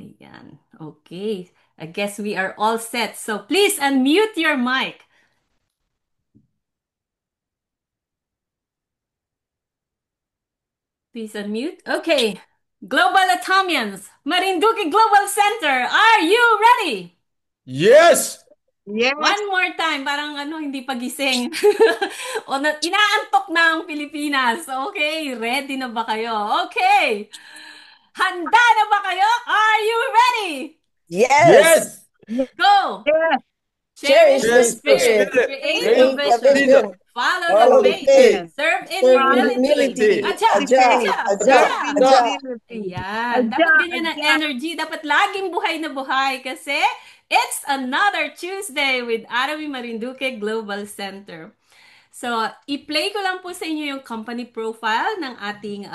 Ayan. Okay. I guess we are all set. So please unmute your mic. Please unmute. Okay. Global Atomians, Marinduque Global Center, are you ready? Yes! Yes, One more time, parang hindi pa gising. Inaantok na ang Pilipinas. Okay, ready na ba kayo? Okay. Handa na ba kayo? Are you ready? Yes. Yes! Go! yes, Cherish Cherish the the Cherish the spirit, spirit. spirit, create a create Create a a vision, vision, vision. follow the Follow the faith, faith, faith. serve in Serve in serve in humility. humility. humility. Acha! Aja. humility. Acha! Aja. Serve Acha! in Aja. humility. Ayan. Adja, Dapat ganyan ang adja. energy. Dapat laging buhay na buhay kasi it's another Tuesday with Arawi Marinduque Global Center. So, i-play ko lang po sa inyo yung company profile ng ating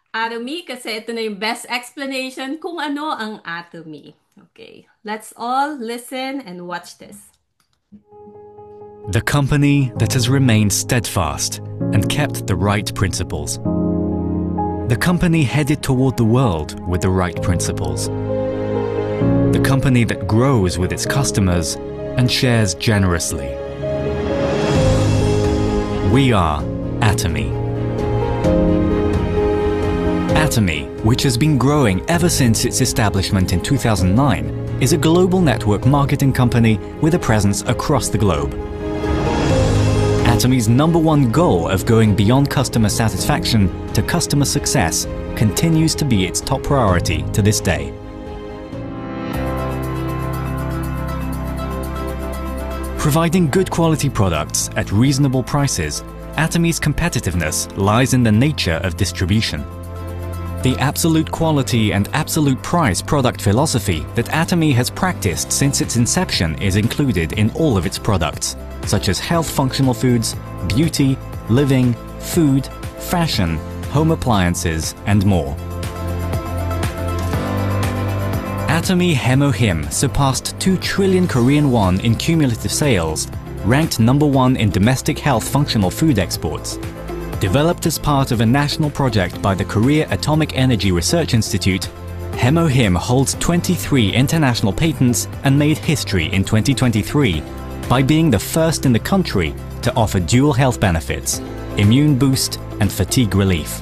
Atomy kasi ito na yung best explanation kung ano ang Atomy. Okay, let's all listen and watch this. The company that has remained steadfast and kept the right principles. The company headed toward the world with the right principles. The company that grows with its customers and shares generously. We are Atomy. Atomy, which has been growing ever since its establishment in 2009, is a global network marketing company with a presence across the globe. Atomy's #1 goal of going beyond customer satisfaction to customer success continues to be its top priority to this day. Providing good quality products at reasonable prices, Atomy's competitiveness lies in the nature of distribution. The absolute quality and absolute price product philosophy that Atomy has practiced since its inception is included in all of its products, such as health functional foods, beauty, living, food, fashion, home appliances, and more. Atomy Hemohim surpassed 2 trillion Korean won in cumulative sales, ranked #1 in domestic health functional food exports. Developed as part of a national project by the Korea Atomic Energy Research Institute, Hemohim holds 23 international patents and made history in 2023 by being the first in the country to offer dual health benefits, immune boost and fatigue relief.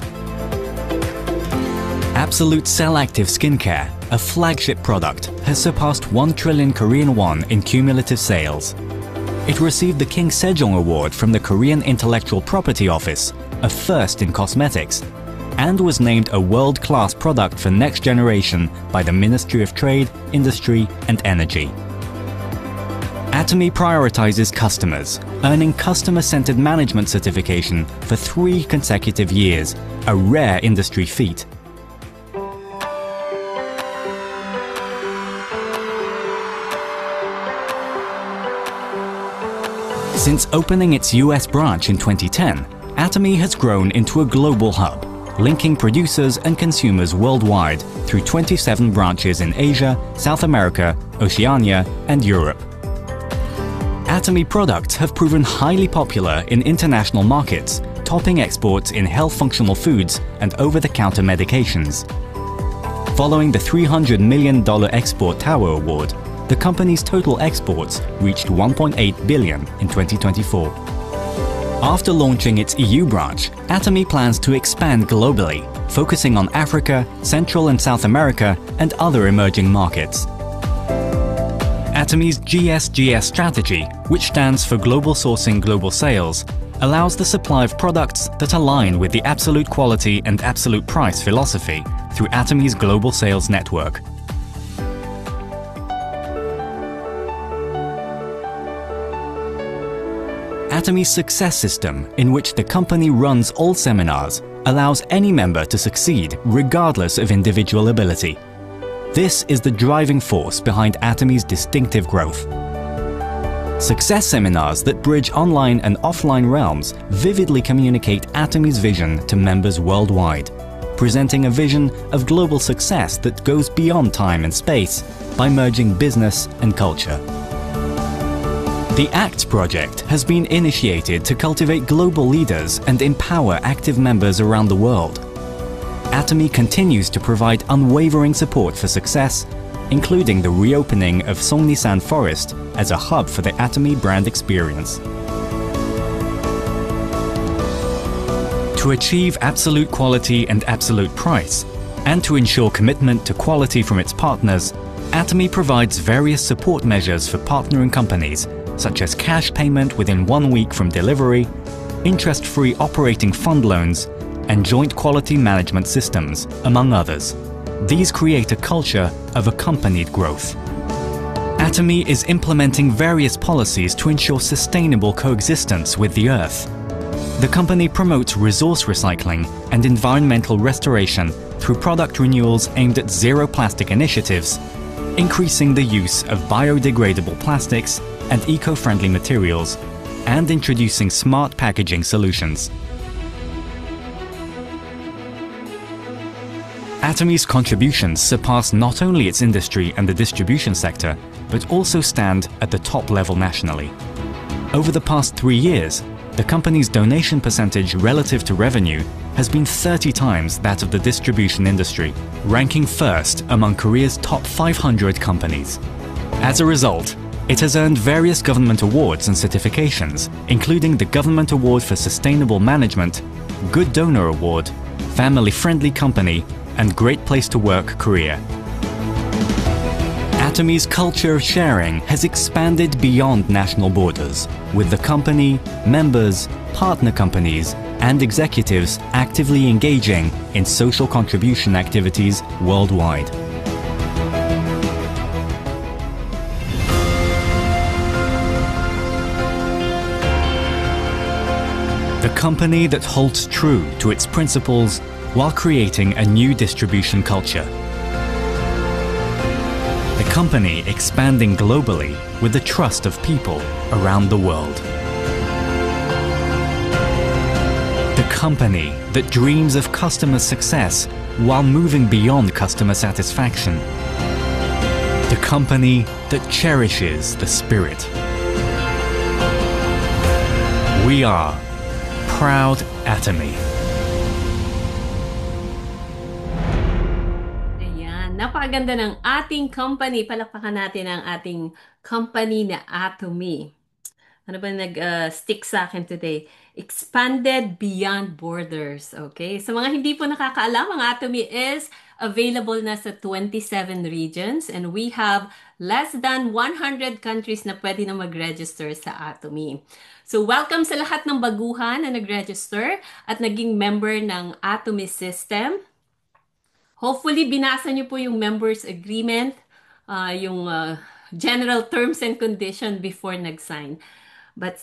Absolute Cell Active Skincare, a flagship product, has surpassed 1 trillion Korean won in cumulative sales. It received the King Sejong Award from the Korean Intellectual Property Office, a first in cosmetics, and was named a world-class product for next generation by the Ministry of Trade, Industry and Energy. Atomy prioritizes customers, earning customer-centered management certification for 3 consecutive years, a rare industry feat. Since opening its US branch in 2010, Atomy has grown into a global hub, linking producers and consumers worldwide through 27 branches in Asia, South America, Oceania, and Europe. Atomy products have proven highly popular in international markets, topping exports in health functional foods and over-the-counter medications. Following the $300 million Export Tower Award, the company's total exports reached 1.8 billion in 2024. After launching its EU branch, Atomy plans to expand globally, focusing on Africa, Central and South America, and other emerging markets. Atomy's GSGS strategy, which stands for Global Sourcing Global Sales, allows the supply of products that align with the absolute quality and absolute price philosophy through Atomy's global sales network. Atomy's success system, in which the company runs all seminars, allows any member to succeed regardless of individual atomy. This is the driving force behind Atomy's distinctive growth. Success seminars that bridge online and offline realms vividly communicate Atomy's vision to members worldwide, presenting a vision of global success that goes beyond time and space by merging business and culture. The ACT project has been initiated to cultivate global leaders and empower active members around the world. Atomy continues to provide unwavering support for success, including the reopening of Songnisan Forest as a hub for the Atomy brand experience. To achieve absolute quality and absolute price, and to ensure commitment to quality from its partners, Atomy provides various support measures for partnering companies, such as cash payment within 1 week from delivery, interest-free operating fund loans, and joint quality management systems, among others. These create a culture of accompanied growth. Atomy is implementing various policies to ensure sustainable coexistence with the Earth. The company promotes resource recycling and environmental restoration through product renewals aimed at zero plastic initiatives, increasing the use of biodegradable plastics and eco-friendly materials, and introducing smart packaging solutions. Atomy's contributions surpass not only its industry and the distribution sector, but also stand at the top level nationally. Over the past 3 years, the company's donation percentage relative to revenue has been 30 times that of the distribution industry, ranking first among Korea's top 500 companies. As a result, it has earned various government awards and certifications, including the Government Award for Sustainable Management, Good Donor Award, Family Friendly Company, and Great Place to Work Korea. Atomy's culture of sharing has expanded beyond national borders, with the company, members, partner companies, and executives actively engaging in social contribution activities worldwide. The company that holds true to its principles while creating a new distribution culture. The company expanding globally with the trust of people around the world. The company that dreams of customer success while moving beyond customer satisfaction. The company that cherishes the spirit. We are Proud Atomy. Napakaganda ng ating company. Palakpakan natin ang ating company na Atomy. Ano ba nag-stick sa akin today? Expanded beyond borders. Okay? Sa mga hindi po nakakaalam, ang Atomy is available na sa 27 regions and we have less than 100 countries na pwede na mag-register sa Atomy. So welcome sa lahat ng baguhan na nag-register at naging member ng Atomy system. Hopefully, binasa niyo po yung members agreement, yung general terms and condition before nag-sign. But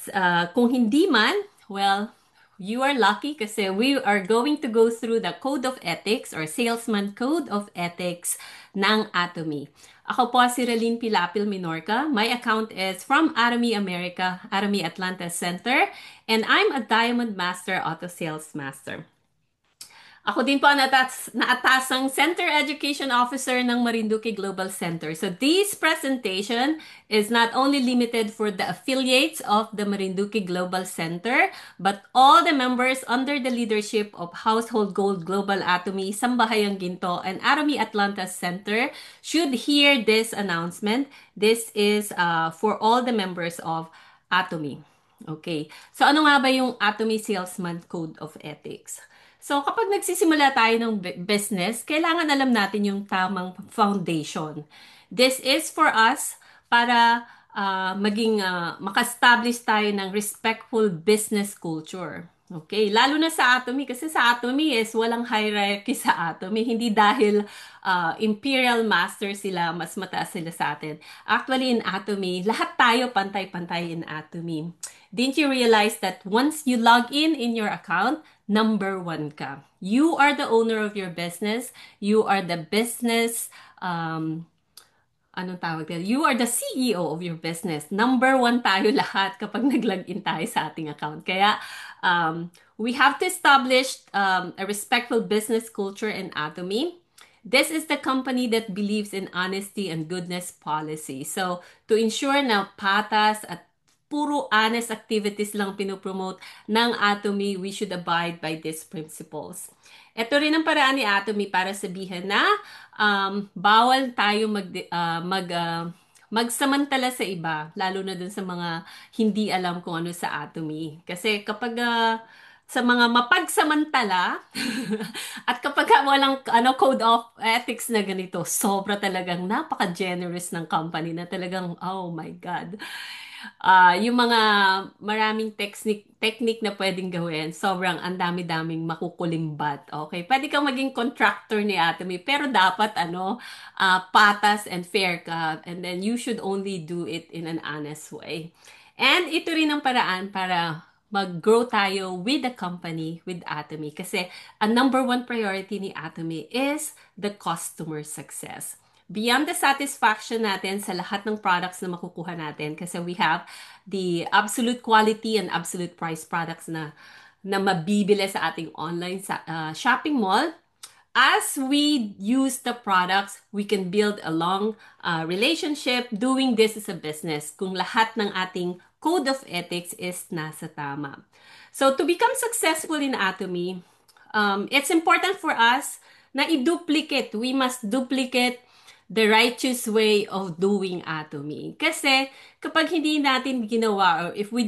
kung hindi man, well, you are lucky kasi we are going to go through the Code of Ethics or Salesman Code of Ethics ng Atomy. Ako po si Raline Pilapil Minorca. My account is from Atomy America, Atomy Atlanta Center, and I'm a Diamond Master Auto Sales Master. Ako din po naatasang Center Education Officer ng Marinduque Global Center. So this presentation is not only limited for the affiliates of the Marinduque Global Center, but all the members under the leadership of Household Gold Global Atomy, Sambahayan Ginto, and Atomy Atlanta Center should hear this announcement. This is for all the members of Atomy. Okay. So ano nga ba yung Atomy Salesman Code of Ethics? So, kapag nagsisimula tayo ng business, kailangan alam natin yung tamang foundation. This is for us para maka-establish tayo ng respectful business culture. Okay? Lalo na sa Atomy, kasi sa Atomy is walang hierarchy sa Atomy. Hindi dahil imperial master sila, mas mataas sila sa atin. Actually, in Atomy, lahat tayo pantay-pantay in Atomy. Didn't you realize that once you log in your account, number 1 ka. You are the owner of your business. You are the business, anong tawag dito? You are the CEO of your business. Number 1 tayo lahat kapag nag-login tayo sa ating account. Kaya, we have to establish a respectful business culture in Atomy. This is the company that believes in honesty and goodness policy. So, to ensure na patas at puro honest activities lang pinopromote ng Atomy, we should abide by these principles. Ito rin ang paraan ni Atomy para sabihin na bawal tayo magsamantala sa iba, lalo na dun sa mga hindi alam kung ano sa Atomy. Kasi kapag sa mga mapagsamantala at kapag walang code of ethics na ganito, sobra talagang napaka-generous ng company na talagang, oh my God. Yung mga maraming technique na pwedeng gawin, sobrang ang dami-daming makukulimbat. Okay? Pwede kang maging contractor ni Atomy, pero dapat patas and fair ka. And then you should only do it in an honest way. And ito rin ang paraan para mag-grow tayo with the company, with Atomy. Kasi ang number one priority ni Atomy is the customer success. Beyond the satisfaction natin sa lahat ng products na makukuha natin, kasi we have the absolute quality and absolute price products na mabibili sa ating online shopping mall. As we use the products, we can build a long relationship doing this as a business kung lahat ng ating code of ethics is nasa tama. So to become successful in Atomy, it's important for us na i-duplicate. We must duplicate the righteous way of doing Atomy. Kasi kapag hindi natin ginawa or if we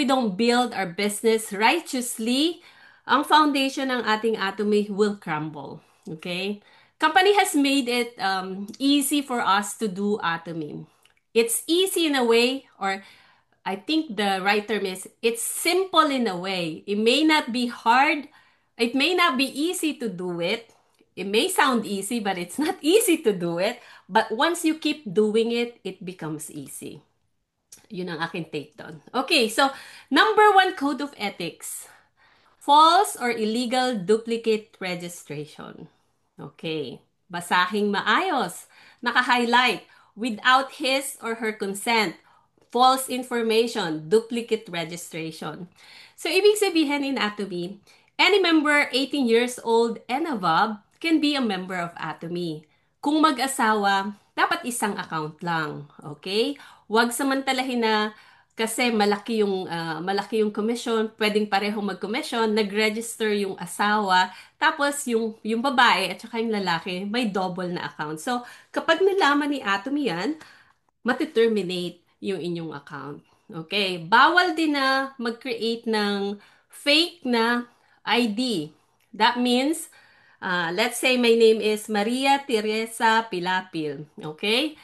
don't build our business righteously, ang foundation ng ating Atomy will crumble. Okay? Company has made it easy for us to do Atomy. It's easy in a way, or I think the right term is, it's simple in a way. It may not be hard. It may not be easy to do it. It may sound easy, but it's not easy to do it. But once you keep doing it, it becomes easy. Yun ang aking take doon. Okay, so number one code of ethics. False or illegal duplicate registration. Okay. Basahing maayos. Naka-highlight. Without his or her consent. False information. Duplicate registration. So, ibig sabihin in Atomy, any member 18 years old and above can be a member of Atomy. Kung mag-asawa, dapat isang account lang. Okay? Huwag samantalahin na kasi malaki yung commission, pwedeng parehong mag-commission, nag-register yung asawa, tapos yung babae at saka yung lalaki, may double na account. So, kapag nalaman ni Atomy yan, mati-terminate yung inyong account. Okay? Bawal din na mag-create ng fake na ID. That means, let's say my name is Maria Teresa Pilapil. Okay?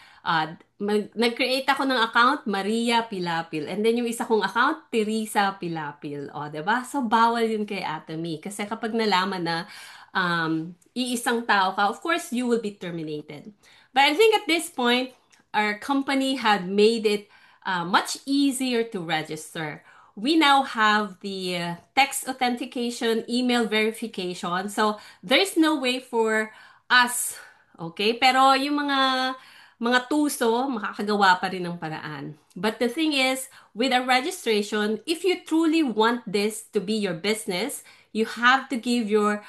Nag-create ako ng account, Maria Pilapil. And then yung isa kong account, Teresa Pilapil. O, diba? So, bawal yun kay Atomy. Kasi kapag nalaman na iisang tao ka, of course, you will be terminated. But I think at this point, our company had made it much easier to register. We now have the text authentication, email verification. So, there's no way for us, okay? Pero yung mga tuso, makakagawa pa rin ng paraan. But the thing is, with a registration, if you truly want this to be your business, you have to give your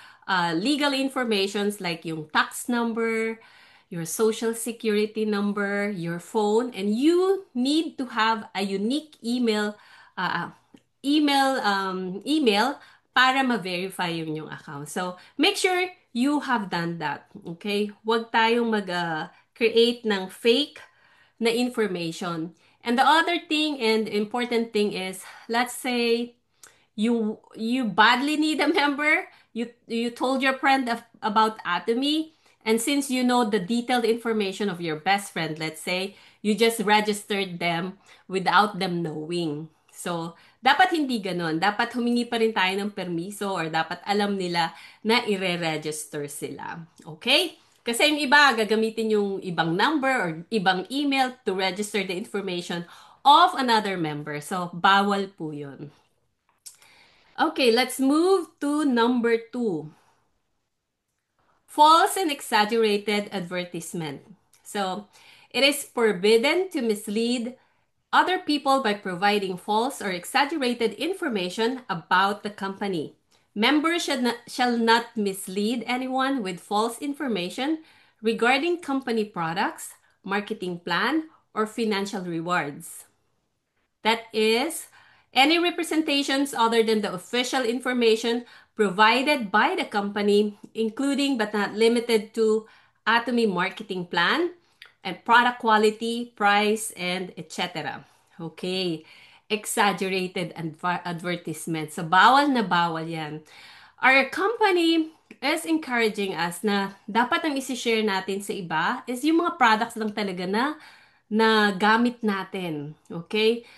legal informations like yung tax number, your social security number, your phone, and you need to have a unique email para ma-verify yung inyong account. So, make sure you have done that. Okay? Huwag tayong mag-create ng fake na information. And the other thing and important thing is, let's say, you badly need a member, you told your friend about Atomy, and since you know the detailed information of your best friend, let's say, you just registered them without them knowing. So, dapat hindi ganon. Dapat humingi pa rin tayo ng permiso or dapat alam nila na ire-register sila. Okay? Kasi yung iba, gagamitin yung ibang number or ibang email to register the information of another member. So, bawal po yun. Okay, let's move to number 2. False and exaggerated advertisement. So, it is forbidden to mislead other people by providing false or exaggerated information about the company. Members shall not mislead anyone with false information regarding company products, marketing plan, or financial rewards. That is, any representations other than the official information provided by the company, including but not limited to Atomy marketing plan and product quality, price, and etc. Okay. Exaggerated advertisement. So, bawal na bawal yan. Our company is encouraging us na dapat ang isi-share natin sa iba is yung mga products lang talaga na gamit natin. Okay?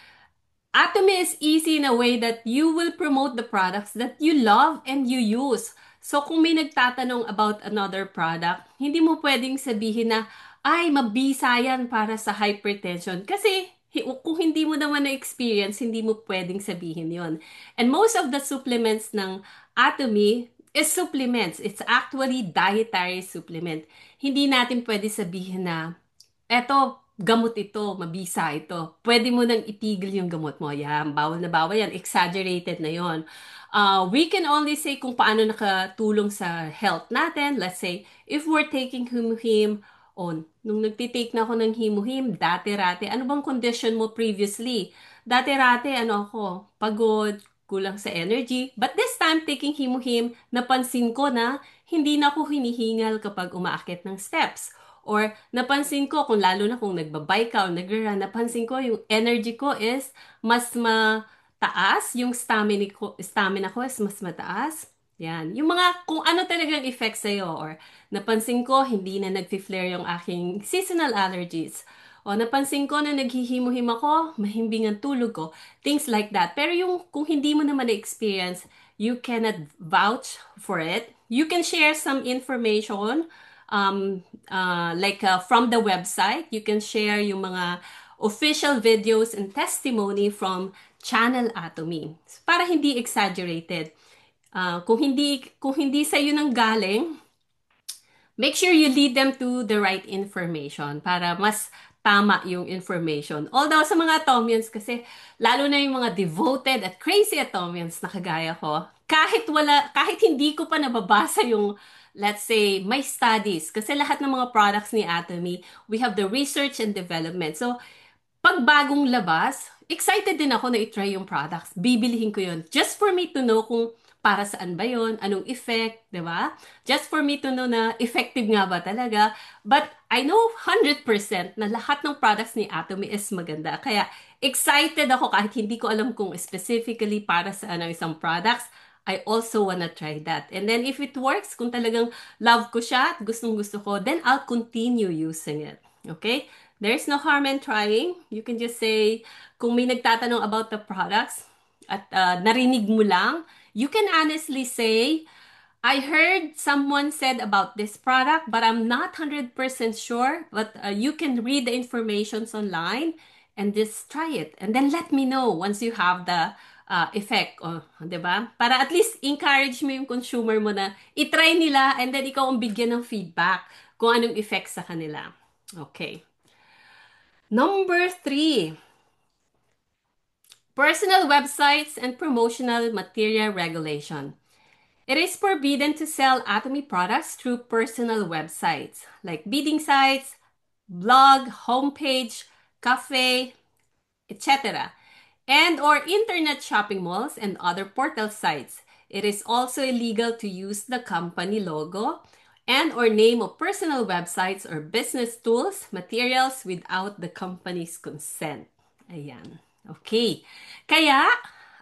Atomy is easy in a way that you will promote the products that you love and you use. So kung may nagtatanong about another product, hindi mo pwedeng sabihin na, ay, mabisa yan para sa hypertension. Kasi kung hindi mo naman na-experience, hindi mo pwedeng sabihin yon. And most of the supplements ng Atomy is supplements. It's actually dietary supplement. Hindi natin pwede sabihin na eto, gamot ito, mabisa ito. Pwede mo nang itigil yung gamot mo. Yan, bawal na bawal yan. Exaggerated na yon. We can only say kung paano nakatulong sa health natin. Let's say, if we're taking Himuhim, nung nagtitake na ako ng Himuhim, dati-rate, ano bang condition mo previously? Dati-rate, ano ako, pagod, kulang sa energy. But this time, taking Himuhim, napansin ko na hindi na ako hinihingal kapag umaakit ng steps. Or napansin ko, kung lalo na kung nagbabike ka o nagra-run, napansin ko yung energy ko is mas mataas, yung stamina ko is mas mataas. Yan. Yung mga kung ano talagang effect sa'yo. Or napansin ko, hindi na nag-flare yung aking seasonal allergies. O napansin ko na naghihimuhim ako, mahimbing ang tulog ko. Things like that. Pero yung kung hindi mo naman na-experience, you cannot vouch for it. You can share some information from the website. You can share yung mga official videos and testimony from Channel Atomy. Para hindi exaggerated. Kung hindi sa iyo nang galing, make sure you lead them to the right information para mas tama yung information. Although sa mga Atomians kasi, lalo na yung mga devoted at crazy Atomians na kagaya ko, kahit hindi ko pa nababasa yung, let's say, my studies, kasi lahat ng mga products ni Atomy, we have the research and development. So, pag bagong labas, excited din ako na i-try yung products. Bibilihin ko yun. Just for me to know kung para saan ba yun, anong effect, di ba? Just for me to know na effective nga ba talaga. But I know 100% na lahat ng products ni Atomy is maganda. Kaya excited ako kahit hindi ko alam kung specifically para sa isang products. I also wanna try that. And then if it works, kung talagang love ko siya at gustong gusto ko, then I'll continue using it. Okay? There's no harm in trying. You can just say, kung may nagtatanong about the products at narinig mo lang, you can honestly say, I heard someone said about this product, but I'm not 100% sure. But you can read the informations online and just try it. And then let me know once you have the effect. Diba? Para at least encourage mo yung consumer mo na itry nila and then ikaw ang bigyan ng feedback kung anong effect sa kanila. Okay. Number 3, personal websites and promotional material regulation. It is forbidden to sell Atomy products through personal websites like bidding sites, blog, homepage, cafe, etc. and or internet shopping malls and other portal sites. It is also illegal to use the company logo and or name of personal websites or business tools, materials without the company's consent. Ayan. Okay. Kaya,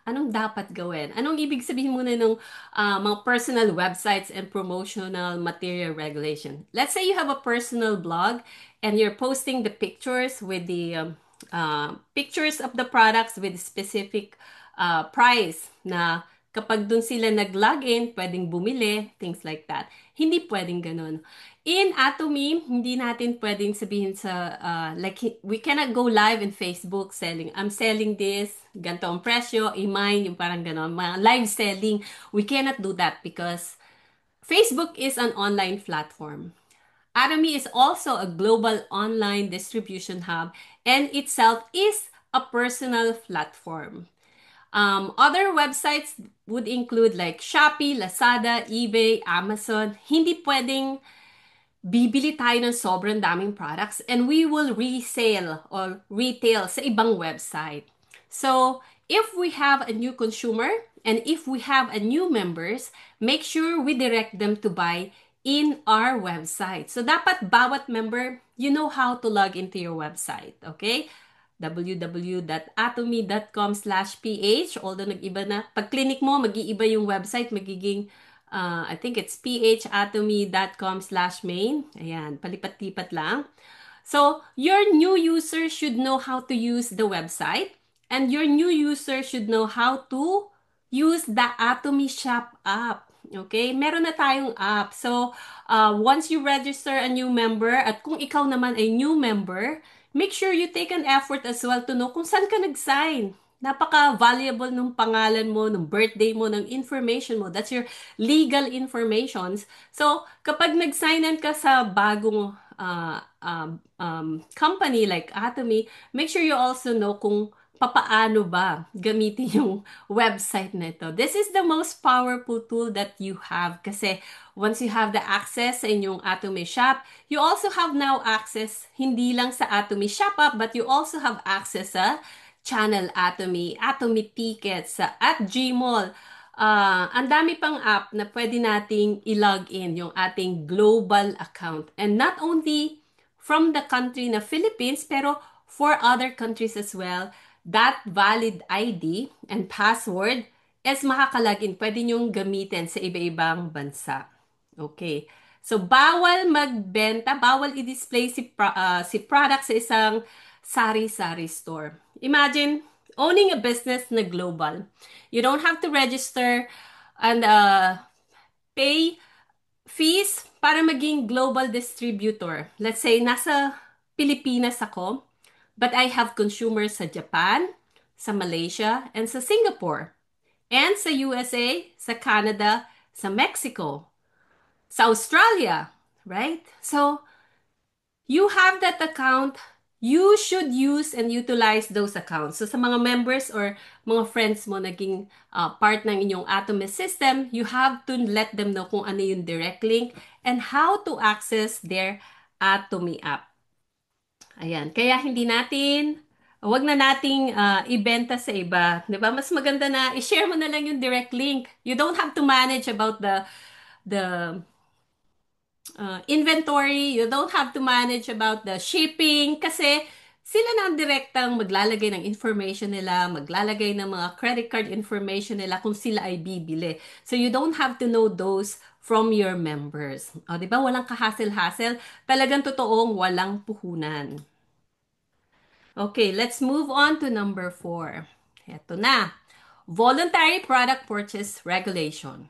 anong dapat gawin? Anong ibig sabihin muna ng mga personal websites and promotional material regulation? Let's say you have a personal blog and you're posting the pictures with the pictures of the products with specific price na kapag dun sila nag-login, pwedeng bumili, things like that. Hindi pwedeng ganun. In Atomy, hindi natin pwedeng sabihin sa, we cannot go live in Facebook I'm selling this, ganito ang presyo, i-mine, yung parang ganun, mga live selling. We cannot do that because Facebook is an online platform. Atomy is also a global online distribution hub and itself is a personal platform. Other websites would include like Shopee, Lazada, eBay, Amazon. Hindi pwedeng bibili tayo ng sobrang daming products and we will resell or retail sa ibang website. So if we have a new consumer and if we have a new members, make sure we direct them to buy in our website. So dapat bawat member, you know how to log into your website, okay? www.atomy.com/ph. Although nag-iba na. Pag clinic mo, mag-iiba yung website. Magiging, I think it's phatomy.com/main. Ayan, palipat-lipat lang. So, your new user should know how to use the website and your new user should know how to use the Atomy Shop app. Okay? Meron na tayong app. So, once you register a new member at kung ikaw naman ay new member, make sure you take an effort as well to know kung saan ka nag-sign. Napaka-valuable ng pangalan mo, ng birthday mo, ng information mo. That's your legal informations. So, kapag nag-signan ka sa bagong company like Atomy, make sure you also know kung papaano ba gamitin yung website na ito. This is the most powerful tool that you have kasi once you have the access sa inyong Atomy shop, you also have now access hindi lang sa Atomy shop app but you also have access sa Channel Atomy, Atomy Tickets, at Gmall. Ang dami pang app na pwede nating i-log in yung ating global account. And not only from the country na Philippines, pero for other countries as well, that valid ID and password is makakalagin. Pwede nyong gamitin sa iba-ibang bansa. Okay. So, bawal magbenta, bawal i-display si product sa isang sari-sari store. Imagine owning a business na global. You don't have to register and pay fees para maging global distributor. Let's say, nasa Pilipinas ako, but I have consumers sa Japan, sa Malaysia, and sa Singapore, and sa USA, sa Canada, sa Mexico, sa Australia, right? So, you have that account, you should use and utilize those accounts. So, sa mga members or mga friends mo naging part ng inyong Atomy system, you have to let them know kung ano yung direct link and how to access their Atomy app. Ayan. Kaya hindi natin, wag na nating ibenta sa iba. Diba? Mas maganda na i-share mo na lang yung direct link. You don't have to manage about the inventory. You don't have to manage about the shipping kasi sila na ang direktang maglalagay ng information nila, maglalagay ng mga credit card information nila kung sila ay bibili. So you don't have to know those from your members. O, di ba? Walang kahassle-hassle. Talagang totoong walang puhunan. Okay, let's move on to number 4. Ito na. Voluntary Product Purchase Regulation.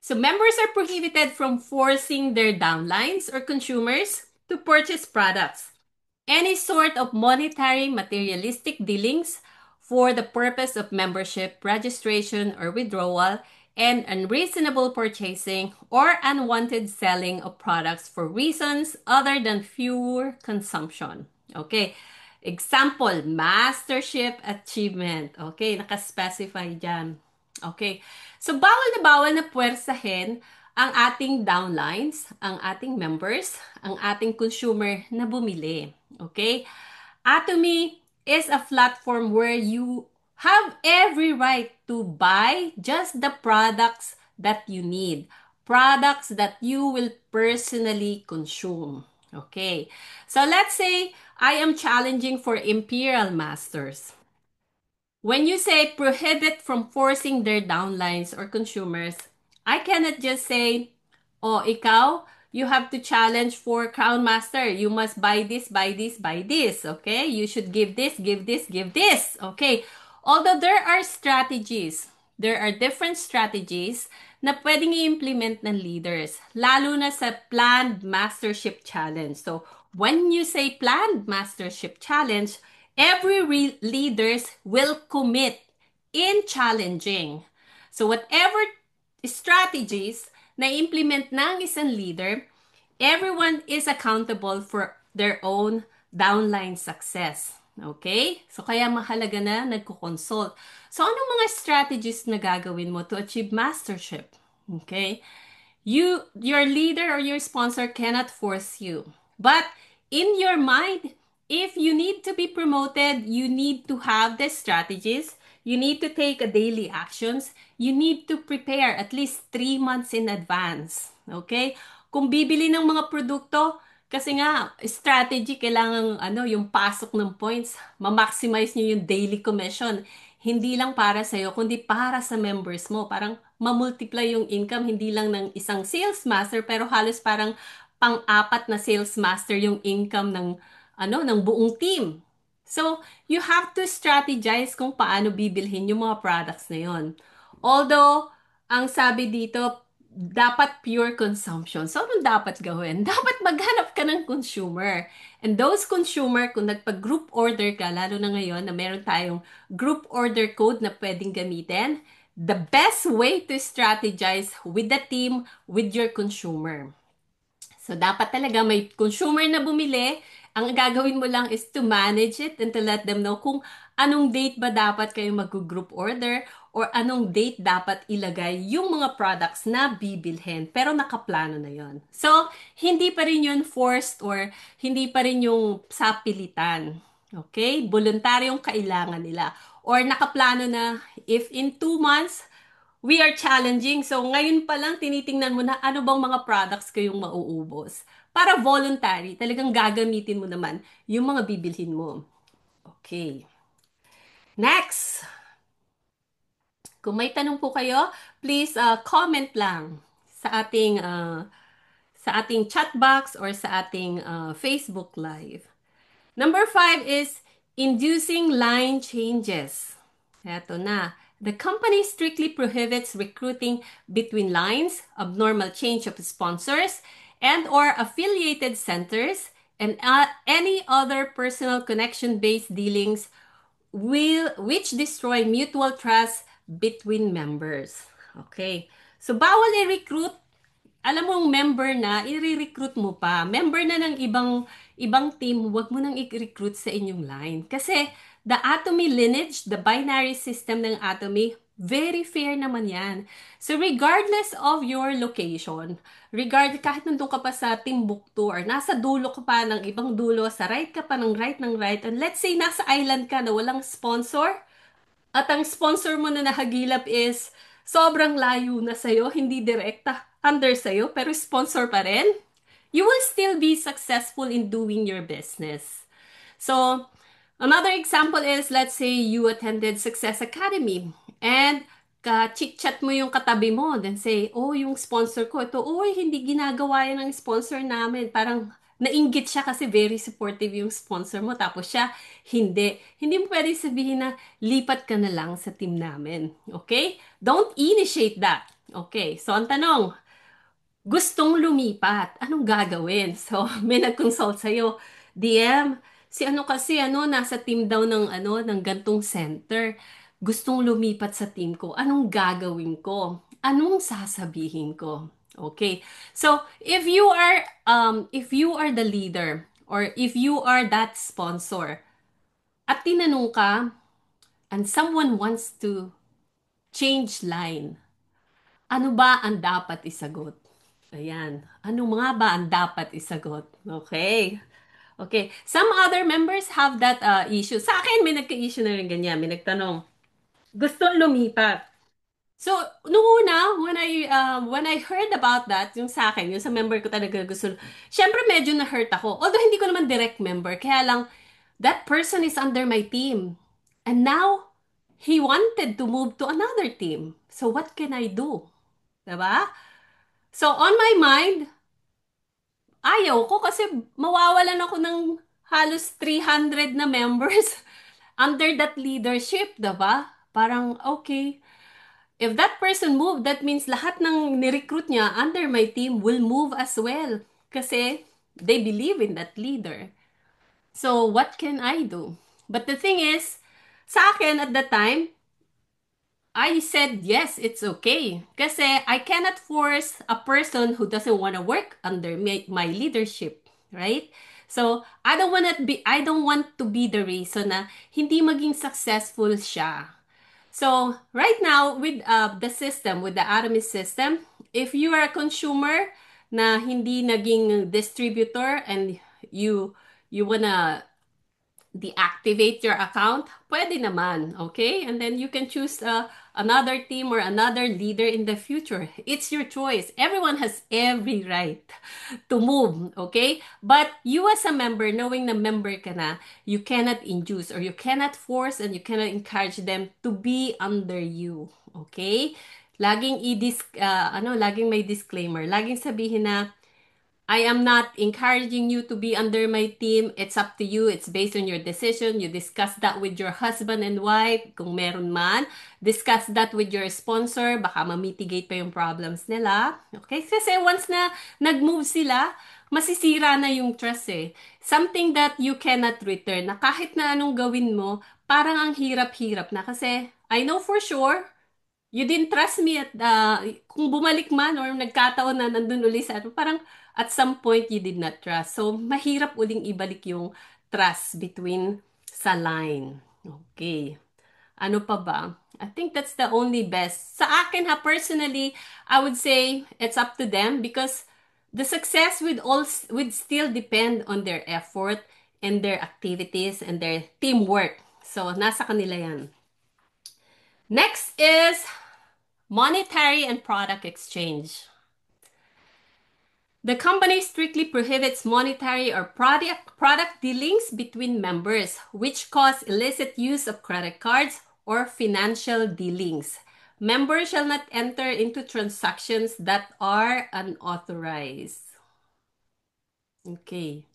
So members are prohibited from forcing their downlines or consumers to purchase products. Any sort of monetary materialistic dealings for the purpose of membership, registration, or withdrawal, and unreasonable purchasing or unwanted selling of products for reasons other than pure consumption. Okay. Example, mastership achievement. Okay, nakaspecify dyan. Okay. So, bawal na puwersahin ang ating downlines, ang ating members, ang ating consumer na bumili. Okay? Atomy is a platform where you have every right to buy just the products that you need. Products that you will personally consume. Okay. So, let's say I am challenging for Imperial Masters. When you say prohibit from forcing their downlines or consumers, I cannot just say, oh, ikaw, you have to challenge for Crown Master. You must buy this, buy this, buy this. Okay? You should give this, give this, give this. Okay? Although there are strategies, there are different strategies na pwedeng i-implement ng leaders, lalo na sa Planned Mastership Challenge. So, when you say Planned Mastership Challenge, every leaders will commit in challenging. So whatever strategies na implement ng isang leader, everyone is accountable for their own downline success. Okay? So kaya mahalaga na nagko-consult. So anong mga strategies na gagawin mo to achieve mastership? Okay? Your leader or your sponsor cannot force you. But in your mind, if you need to be promoted, you need to have the strategies. You need to take a daily actions. You need to prepare at least 3 months in advance. Okay? Kung bibili ng mga produkto, kasi nga, strategy, kailangan yung pasok ng points, ma-maximize nyo yung daily commission. Hindi lang para sa'yo, kundi para sa members mo. Parang ma-multiply yung income, hindi lang ng isang sales master, pero halos parang pang-apat na sales master yung income ng buong team. So, you have to strategize kung paano bibilhin yung mga products na yon. Although, ang sabi dito, dapat pure consumption. So, anong dapat gawin? Dapat maghanap ka ng consumer. And those consumer, kung nagpag-group order ka, lalo na ngayon na meron tayong group order code na pwedeng gamitin, the best way to strategize with the team, with your consumer. So, dapat talaga may consumer na bumili. Ang gagawin mo lang is to manage it and to let them know kung anong date ba dapat kayo mag-group order or anong date dapat ilagay yung mga products na bibilhin. Pero nakaplano na yon. So, hindi pa rin yun forced or hindi pa rin yung sa pilitan. Okay? Voluntaryong kailangan nila. Or nakaplano na if in 2 months, we are challenging. So, ngayon pa lang, tinitingnan mo na ano bang mga products kayong mauubos. Para voluntary, talagang gagamitin mo naman yung mga bibilhin mo. Okay. Next. Kung may tanong po kayo, please comment lang sa ating chat box or sa ating Facebook Live. Number 5 is inducing line changes. Eto na. The company strictly prohibits recruiting between lines, abnormal change of sponsors, and or affiliated centers, and any other personal connection-based dealings which destroy mutual trust between members. Okay. So, bawal i-recruit. Alam mong member na, i-recruit mo pa. Member na ng ibang team, wag mo nang i-recruit sa inyong line. Kasi the Atomy lineage, the binary system ng Atomy, very fair naman yan. So regardless of your location, kahit nandun ka pa sa Timbuktu or nasa dulo ka pa ng ibang dulo, sa right ka pa ng right, and let's say nasa island ka na walang sponsor, at ang sponsor mo na nahagilap is sobrang layo na sa'yo, hindi direkta under sa'yo, pero sponsor pa rin, you will still be successful in doing your business. So, another example is, let's say you attended Success Academy and ka-chit-chat mo yung katabi mo, then say, oh, yung sponsor ko, ito, oh, hindi ginagawa yan ng sponsor namin. Parang nainggit siya kasi very supportive yung sponsor mo. Tapos siya, hindi. Hindi mo pwede sabihin na lipat ka na lang sa team namin. Okay? Don't initiate that. Okay, so ang tanong, gustong lumipat. Anong gagawin? So, may nag-consult sa'yo. DM, si ano kasi, nasa team daw ng gantong center. Gustong lumipat sa team ko. Anong gagawin ko? Anong sasabihin ko? Okay. So, if you are the leader or if you are that sponsor at tinanong ka and someone wants to change line, ano ba ang dapat isagot? Ayan. Ano mga ba ang dapat isagot? Okay. Okay. Some other members have that issue. Sa akin, may nagka-issue na rin ganyan. May nagtanong, gusto lumipat. So, noong una, when I heard about that, yung sa akin, yung sa member ko talaga gusto, syempre medyo na-hurt ako. Although hindi ko naman direct member, kaya lang, that person is under my team. And now, he wanted to move to another team. So, what can I do? Diba? So, on my mind, ayaw ko kasi mawawalan ako ng halos 300 na members under that leadership, diba? Parang, okay, if that person moved, that means lahat ng ni-recruit niya under my team will move as well. Kasi they believe in that leader. So, what can I do? But the thing is, sa akin at the time, I said, yes, it's okay. Kasi I cannot force a person who doesn't want to work under my leadership, right? So, I don't want to be the reason na hindi maging successful siya. So, right now, with the system, with the Aramis system, if you are a consumer na hindi naging distributor and you wanna deactivate your account, pwede naman, okay? And then you can choose another team or another leader in the future. It's your choice. Everyone has every right to move, okay? But you as a member, knowing na member ka na, you cannot induce or you cannot force and you cannot encourage them to be under you, okay? Laging may disclaimer. Laging sabihin na I am not encouraging you to be under my team. It's up to you. It's based on your decision. You discuss that with your husband and wife, kung meron man. Discuss that with your sponsor. Baka ma-mitigate pa yung problems nila. Okay? Kasi once na nag-move sila, masisira na yung trust eh. Something that you cannot return, na kahit na anong gawin mo, parang ang hirap-hirap na. Kasi I know for sure, you didn't trust me at kung bumalik man or nagkataon na nandun uli sa ano, parang at some point you did not trust. So, mahirap uling ibalik yung trust between sa line. Okay. Ano pa ba? I think that's the only best. Sa akin ha, personally, I would say it's up to them because the success would still depend on their effort and their activities and their teamwork. So, nasa kanila yan. Next is monetary and product exchange. The company strictly prohibits monetary or product dealings between members, which cause illicit use of credit cards or financial dealings. Members shall not enter into transactions that are unauthorized. Okay.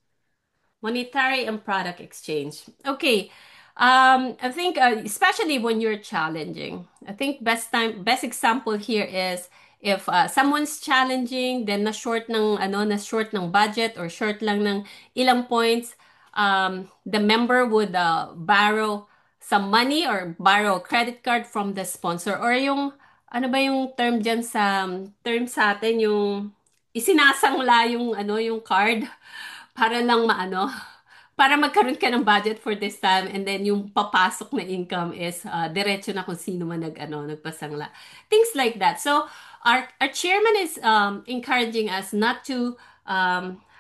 Monetary and product exchange. Okay. I think especially when you're challenging, I think best example here is if someone's challenging, then na short ng budget or short lang ng ilang points, the member would borrow some money or borrow a credit card from the sponsor or yung ano ba yung term diyan sa term sa atin yung isinasangla yung card para lang para magkaroon ka ng budget for this time and then yung papasok na income is diretso na kung sino man nagpasangla. Things like that. So our chairman is encouraging us not to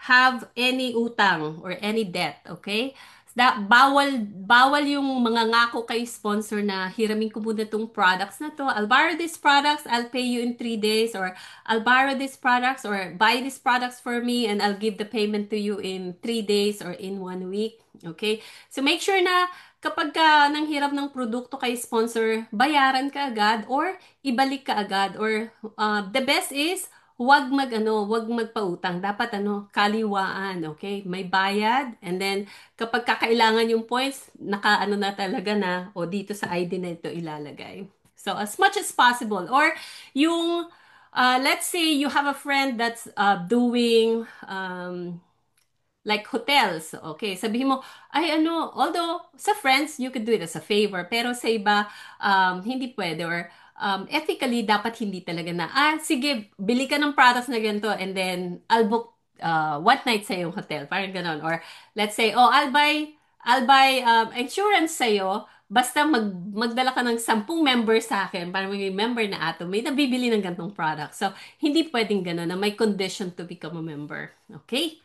have any utang or any debt, okay? Bawal yung mga ngako kay sponsor na hiramin ko muna tong products na to. I'll borrow these products, I'll pay you in 3 days, or I'll borrow these products or buy these products for me and I'll give the payment to you in 3 days or in 1 week. Okay? So make sure na kapag ka nang hirap ng produkto kay sponsor, bayaran ka agad or ibalik ka agad, or the best is wag magpautang. Dapat kaliwaan, okay? May bayad, and then kapag kakailangan yung points, na talaga na, o dito sa ID na ito ilalagay. So as much as possible. Or yung let's say you have a friend that's doing like hotels. Okay, sabihin mo, although sa friends, you could do it as a favor, pero sa iba, hindi pwede, or ethically, dapat hindi talaga na, sige, bili ka ng products na ganito, and then, I'll book one night sa yung hotel, parang ganon. Or, let's say, I'll buy insurance sa'yo, basta magdala ka ng 10 members sa akin, para maging member na ato, may nabibili ng ganitong product. So, hindi pwedeng ganon, na may condition to become a member. Okay?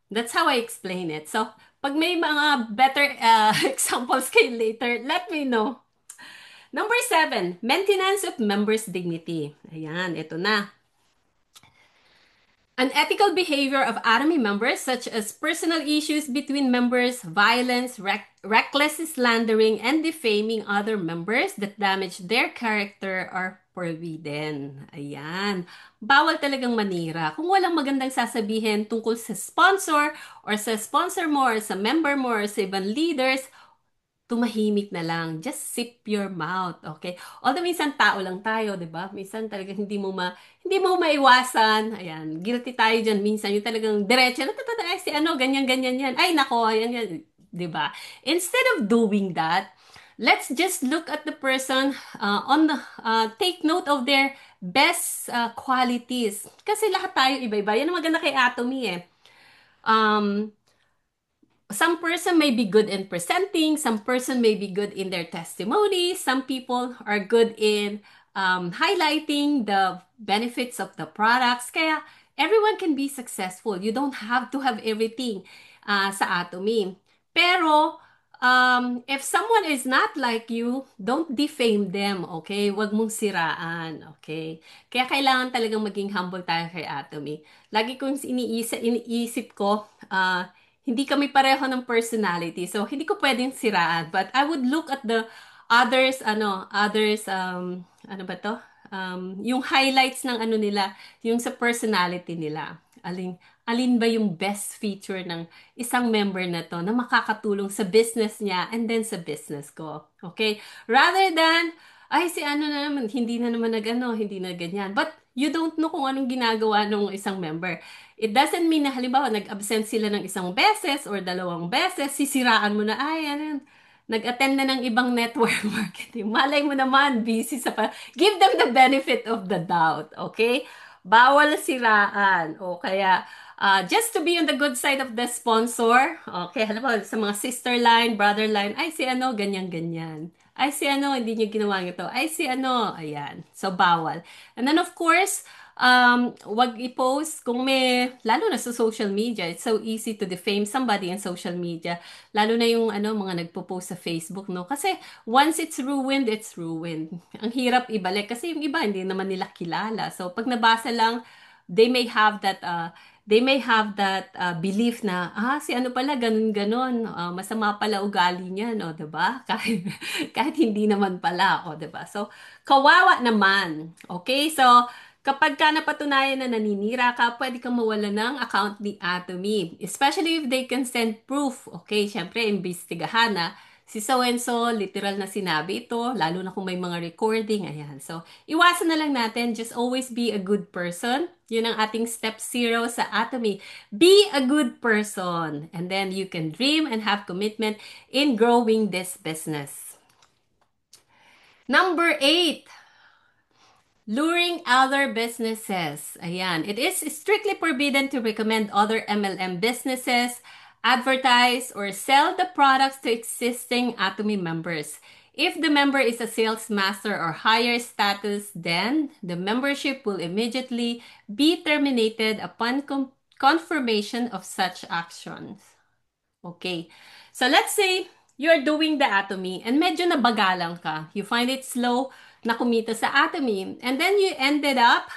That's how I explain it. So, pag may mga better examples kayo later, let me know. Number 7, maintenance of members' dignity. Ayan, ito na. Unethical behavior of Atomy members, such as personal issues between members, violence, reckless slandering, and defaming other members that damage their character are forbidden. Ayan. Bawal talagang manira. Kung walang magandang sasabihin tungkol sa sponsor mo, or sa member mo, or sa ibang leaders, tumahimik na lang. Just sip your mouth, okay? Although minsan tao lang tayo, 'di ba? Minsan talaga hindi mo maiwasan. Ayan, guilty tayo diyan minsan. Yung talagang diretso na si ganyan ganyan yan. Ay nako, ayan yan, 'di ba? Instead of doing that, let's just look at the person take note of their best qualities. Kasi lahat tayo iba-iba. Yan ang maganda kay Atomy eh. Some person may be good in presenting, some person may be good in their testimony, some people are good in highlighting the benefits of the products. Kaya everyone can be successful. You don't have to have everything sa Atomy. Pero if someone is not like you, don't defame them, okay? Huwag mong siraan, okay? Kaya kailangan talagang maging humble tayo kay Atomy. Lagi kong iniisip ko, hindi kami pareho ng personality, so hindi ko pwedeng siraan. But I would look at the ano ba to? Yung highlights ng ano nila, yung sa personality nila. Alin ba yung best feature ng isang member na to na makakatulong sa business niya and then sa business ko. Okay? Rather than, ay si ano na naman, hindi na naman nagano, hindi na ganyan. But you don't know kung anong ginagawa ng isang member. It doesn't mean na halimbawa nag-absent sila ng isang beses or dalawang beses, sisiraan mo na, ay ano, nag-attend na ng ibang network marketing. Malay mo naman, busy sa pa. Give them the benefit of the doubt, okay? Bawal siraan. O kaya, just to be on the good side of the sponsor, okay, halimbawa sa mga sister line, brother line, ay si ano, ganyan-ganyan. Ay si ano, hindi niya ginawa ito. Ay si ano, ayan. So, bawal. And then of course, wag i-post kung may, lalo na sa social media, it's so easy to defame somebody in social media. Lalo na yung ano, mga nagpo-post sa Facebook, no? Kasi once it's ruined, it's ruined. Ang hirap ibalik kasi yung iba hindi naman nila kilala. So, pag nabasa lang, they may have that belief na, si ano pala, ganun-ganon, masama pala ugali niya, no, 'di ba? Kahit hindi naman pala, o, 'di ba? So, kawawa naman. Okay? So, kapag ka napatunayan na naninira ka, pwede kang mawala ng account ni Atomy. Especially if they can send proof. Okay, syempre, imbestigahan na si so-and-so, literal na sinabi ito, lalo na kung may mga recording, ayan. So, iwasan na lang natin, just always be a good person. Yun ang ating step 0 sa Atomy. Be a good person. And then you can dream and have commitment in growing this business. Number 8. Luring other businesses. Ayan. It is strictly forbidden to recommend other MLM businesses, advertise, or sell the products to existing Atomy members. If the member is a sales master or higher status, then the membership will immediately be terminated upon confirmation of such actions. Okay. So let's say you're doing the Atomy and medyo nabagalang ka. You find it slow na kumita sa Atomy. And then you ended up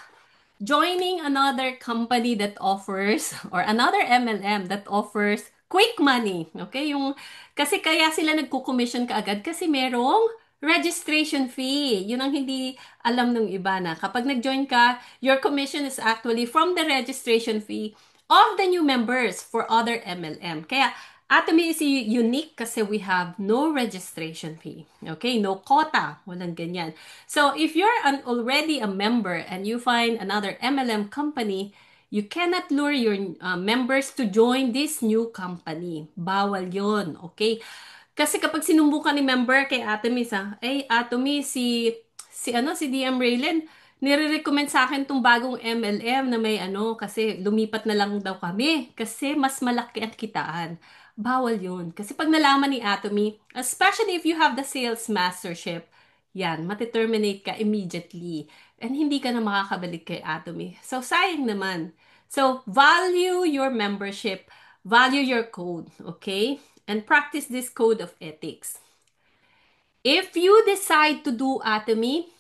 joining another company that offers, or another MLM that offers quick money. Okay? Kasi kaya sila nagko-commission kaagad kasi merong registration fee. Yun ang hindi alam ng iba na. Kapag nag-join ka, your commission is actually from the registration fee of the new members for other MLM. Kaya, Atomy is unique kasi we have no registration fee. Okay? No quota. Walang ganyan. So, if you're already a member and you find another MLM company, you cannot lure your members to join this new company. Bawal yon, okay? Kasi kapag sinumbukan ni member kay Atomy, Atomy, si DM Raylen, nire-recommend sa akin tong bagong MLM na may kasi lumipat na lang daw kami kasi mas malaki ang kitaan. Bawal yun. Kasi pag nalaman ni Atomy, especially if you have the sales mastership, yan, mateterminate ka immediately. And hindi ka na makakabalik kay Atomy. So, sayang naman. So, value your membership. Value your code. Okay? And practice this code of ethics. If you decide to do Atomy,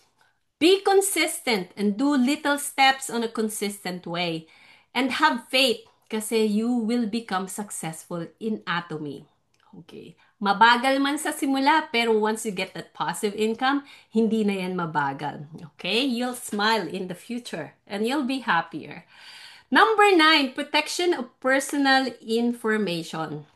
be consistent and do little steps on a consistent way. And have faith kasi you will become successful in Atomy. Okay. Mabagal man sa simula, pero once you get that passive income, hindi na yan mabagal. Okay? You'll smile in the future and you'll be happier. Number 9, protection of personal information.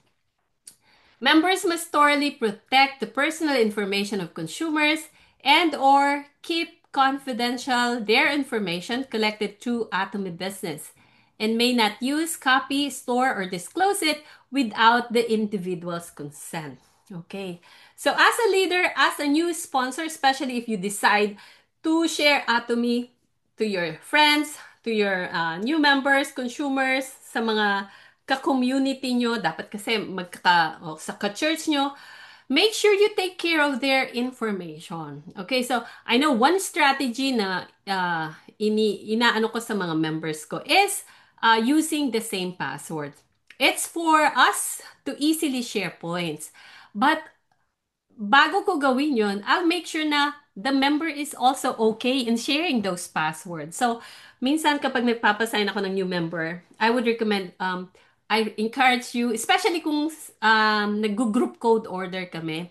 Members must thoroughly protect the personal information of consumers and or keep confidential their information collected through Atomy business and may not use, copy, store, or disclose it without the individual's consent. Okay. So as a leader, as a new sponsor, especially if you decide to share Atomy to your friends, to your new members, consumers, sa mga ka-community nyo, dapat kasi sa ka-church nyo, make sure you take care of their information. Okay, so I know one strategy na inaano ko sa mga members ko is using the same password. It's for us to easily share points. But bago ko gawin yun, I'll make sure na the member is also okay in sharing those passwords. So, minsan kapag nagpapasign ako ng new member, I would recommend, I encourage you, especially kung nag-group code order kami,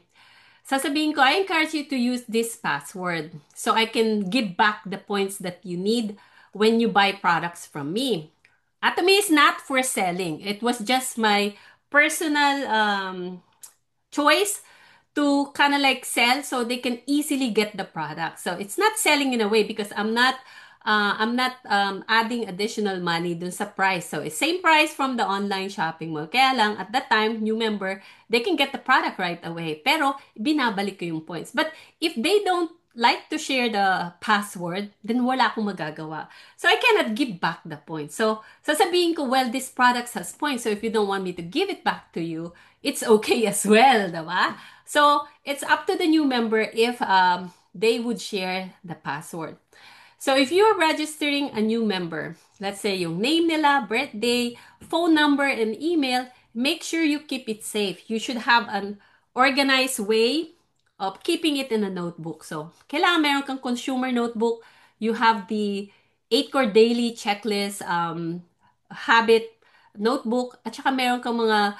sasabihin ko, I encourage you to use this password so I can give back the points that you need when you buy products from me. Atomy is not for selling. It was just my personal choice to kind of like sell so they can easily get the product. So it's not selling in a way because I'm not adding additional money dun sa price. So it's same price from the online shopping mall. Kaya lang at that time, new member, they can get the product right away. Pero binabalik ko yung points. But if they don't like to share the password, then wala akong magagawa. So I cannot give back the points. So sasabihin ko, well, this product has points. So if you don't want me to give it back to you, it's okay as well, diba? So it's up to the new member if they would share the password. So if you're registering a new member, let's say yung name nila, birthday, phone number, and email, make sure you keep it safe. You should have an organized way of keeping it in a notebook. So, kailangan meron kang consumer notebook. You have the 8-core daily checklist, habit notebook, at saka meron kang mga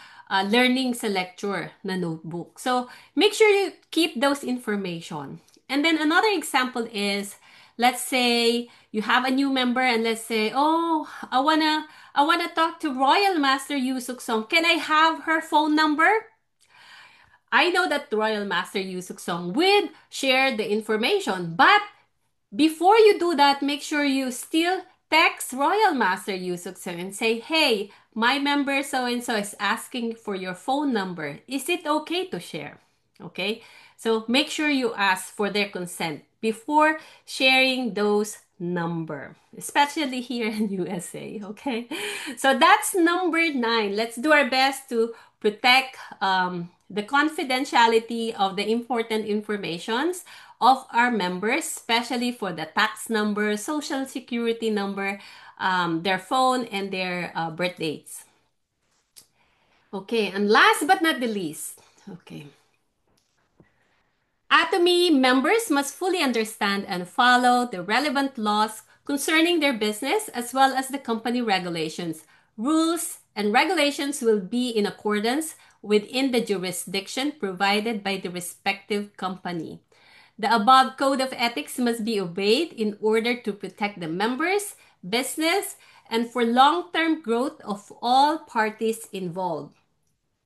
learning sa lecture na notebook. So, make sure you keep those information. And then another example is, let's say you have a new member and let's say, oh, I wanna talk to Royal Master Yu Suk Song. Can I have her phone number? I know that Royal Master Yu Suk Song would share the information, but before you do that, make sure you still text Royal Master Yu Suk Song and say, hey, my member so-and-so is asking for your phone number. Is it okay to share? Okay? So make sure you ask for their consent before sharing those number, especially here in USA, okay? So that's number 9. Let's do our best to protect the confidentiality of the important informations of our members, especially for the tax number, social security number, their phone, and their birth dates. Okay, and last but not the least, okay. Atomy members must fully understand and follow the relevant laws concerning their business as well as the company regulations. Rules and regulations will be in accordance within the jurisdiction provided by the respective company. The above code of ethics must be obeyed in order to protect the members, business, and for long-term growth of all parties involved.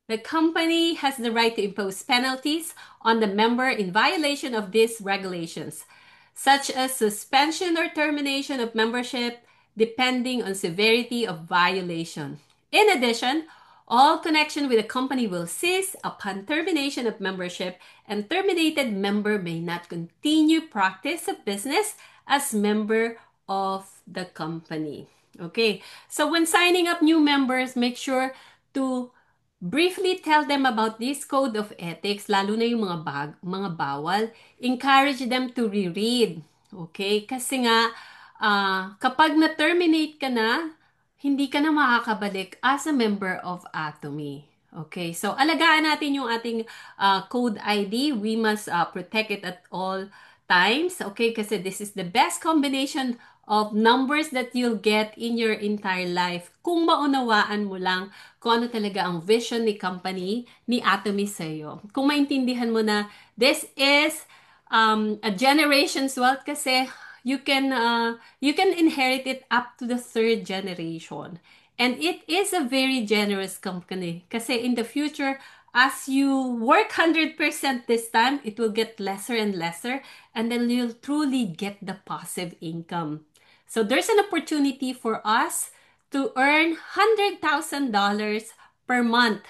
The company has the right to impose penalties on the member in violation of these regulations, such as suspension or termination of membership, depending on severity of violation. In addition, all connection with the company will cease upon termination of membership, and terminated member may not continue practice of business as member of the company. Okay, so when signing up new members, make sure to briefly tell them about this code of ethics, lalo na yung mga bawal. Encourage them to reread. Okay? Kasi nga, kapag na-terminate ka na, hindi ka na makakabalik as a member of Atomy. Okay? So, alagaan natin yung ating code ID. We must protect it at all times. Okay? Kasi this is the best combination of numbers that you'll get in your entire life kung maunawaan mo lang kung ano talaga ang vision ni company ni Atomy sa'yo. Kung maintindihan mo na this is a generation's wealth kasi you can inherit it up to the 3rd generation. And it is a very generous company kasi in the future, as you work 100% this time, it will get lesser and lesser, and then you'll truly get the passive income. So there's an opportunity for us to earn $100,000 per month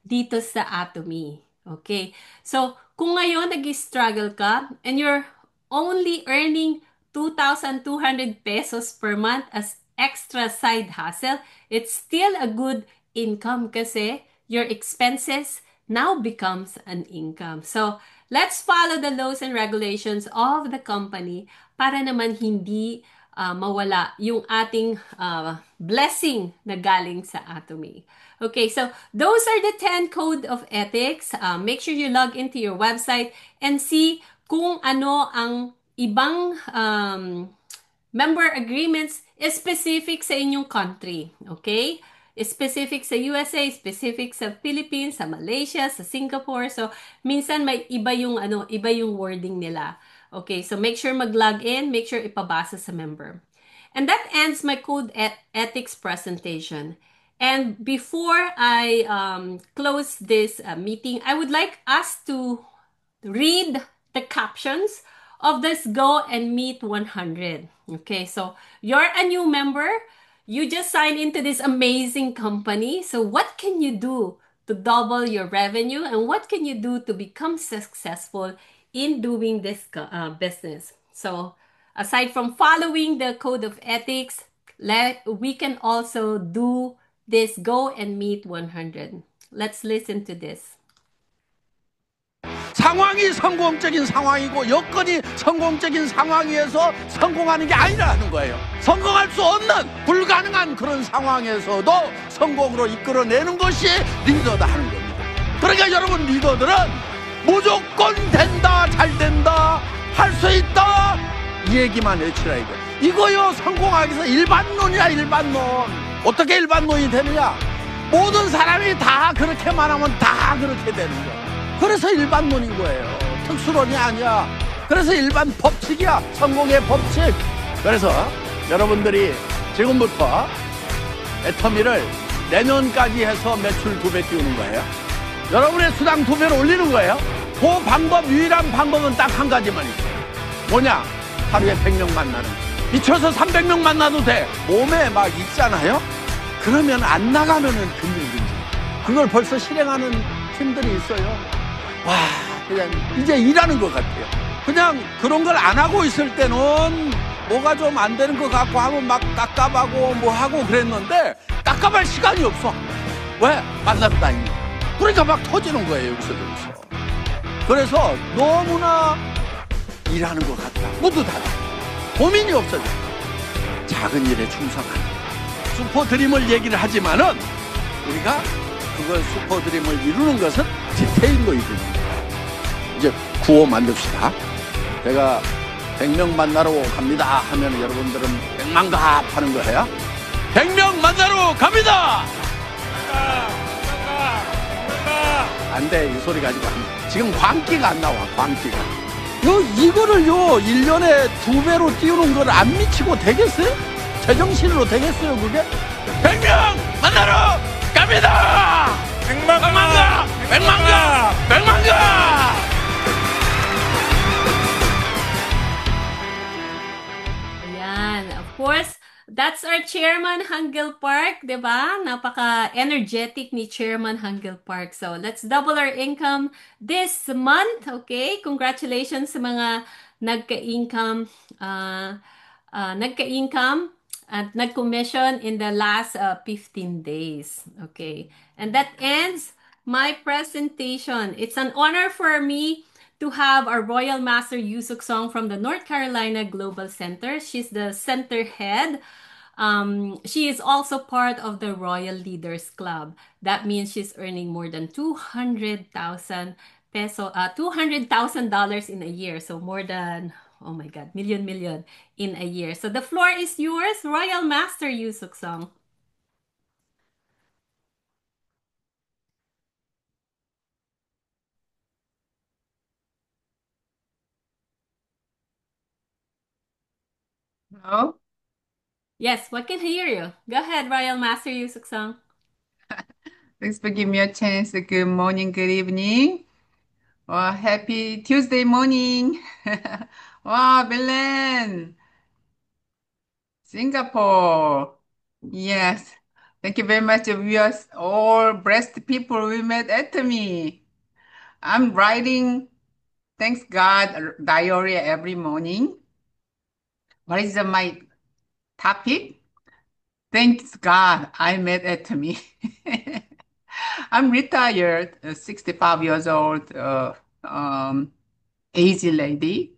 dito sa Atomy. Okay? So, kung ngayon nag-struggle ka and you're only earning 2,200 pesos per month as extra side hustle, it's still a good income kasi your expenses now becomes an income. So, let's follow the laws and regulations of the company para naman hindi mawala yung ating blessing na galing sa Atomy. Okay, so those are the 10 code of ethics. Make sure you log into your website and see kung ano ang ibang member agreements is specific sa inyong country. Okay? Specific sa USA, specific sa Philippines, sa Malaysia, sa Singapore. So, minsan may iba yung wording nila. Okay, so make sure mag-log in, make sure ipabasa sa member. And that ends my code ethics presentation. And before I close this meeting, I would like us to read the captions of this Go and Meet 100. Okay, so you're a new member. You just signed into this amazing company. So what can you do to double your revenue? And what can you do to become successful in doing this business? So aside from following the code of ethics, we can also do this Go and Meet 100. Let's listen to this. 상황이 성공적인 상황이고 여건이 성공적인 상황에서 성공하는 게 아니라는 거예요. 성공할 수 없는 불가능한 그런 상황에서도 성공으로 이끌어내는 것이 리더다 하는 겁니다. 그러니까 여러분 리더들은 무조건 된다, 잘 된다, 할 수 있다 이 얘기만 외치라 이거요. 성공하기 위해서 일반론이야. 일반론. 어떻게 일반론이 되느냐? 모든 사람이 다 그렇게만 하면 다 그렇게 되는 거야. 그래서 일반론인 거예요. 특수론이 아니야. 그래서 일반 법칙이야. 성공의 법칙. 그래서 여러분들이 지금부터 애터미를 내년까지 해서 매출 2배 띄우는 거예요. 여러분의 수당 2배로 올리는 거예요. 그 방법, 유일한 방법은 딱 한 가지만 있어요. 뭐냐? 하루에 100명 만나는 거. 미쳐서 300명 만나도 돼. 몸에 막 있잖아요. 그러면 안 나가면은 근육이지. 그걸 벌써 실행하는 팀들이 있어요. 와, 그냥 이제 일하는 것 같아요. 그냥 그런 걸 안 하고 있을 때는 뭐가 좀 안 되는 것 같고 하면 막 깝깝하고 뭐 하고 그랬는데 깝깝할 시간이 없어. 왜? 만나러 다니는. 그러니까 막 터지는 거예요, 여기서. 그래서 너무나 일하는 것 같다. 모두 다 고민이 없어져. 작은 일에 충성하는 슈퍼드림을 얘기를 하지만은 우리가 그걸 슈퍼드림을 이루는 것은 디테일로 이루는 거예요. 이제 구호 만듭시다. 제가 100명 만나러 갑니다 하면 여러분들은 100만갑 하는 거예요. 100명 만나러 갑니다. 안 돼, 이 소리 가지고 안 돼. 지금 광기가 안 나와. 광기가. 이거를요 1년에 2배로 띄우는 걸 안 미치고 되겠어요? 제정신으로 되겠어요 그게? 100명 만나러 갑니다. 100만가 100만가 100만가. Ayan, of course, that's our Chairman Hangil Park, di ba? Napaka-energetic ni Chairman Hangil Park. So, let's double our income this month, okay? Congratulations sa mga nagka-income, at nag-commission in the last 15 days, okay? And that ends my presentation. It's an honor for me to have our Royal Master Yusuk Song from the North Carolina Global Center. She's the center head. She is also part of the Royal Leaders Club. That means she's earning more than 200,000 peso, $200,000 in a year. So more than, oh my God, million in a year. So the floor is yours, Royal Master Yusuk Song. Hello? Yes, we can hear you. Go ahead, Royal Master Yusuk Song. Thanks for giving me a chance. Good morning, good evening. Happy Tuesday morning. Wow, Belen, Singapore. Yes. Thank you very much, viewers, all blessed people we met at me. I'm writing thanks God diary every morning. What is my topic? Thanks God I met at me. I'm retired, 65 years old, aged lady.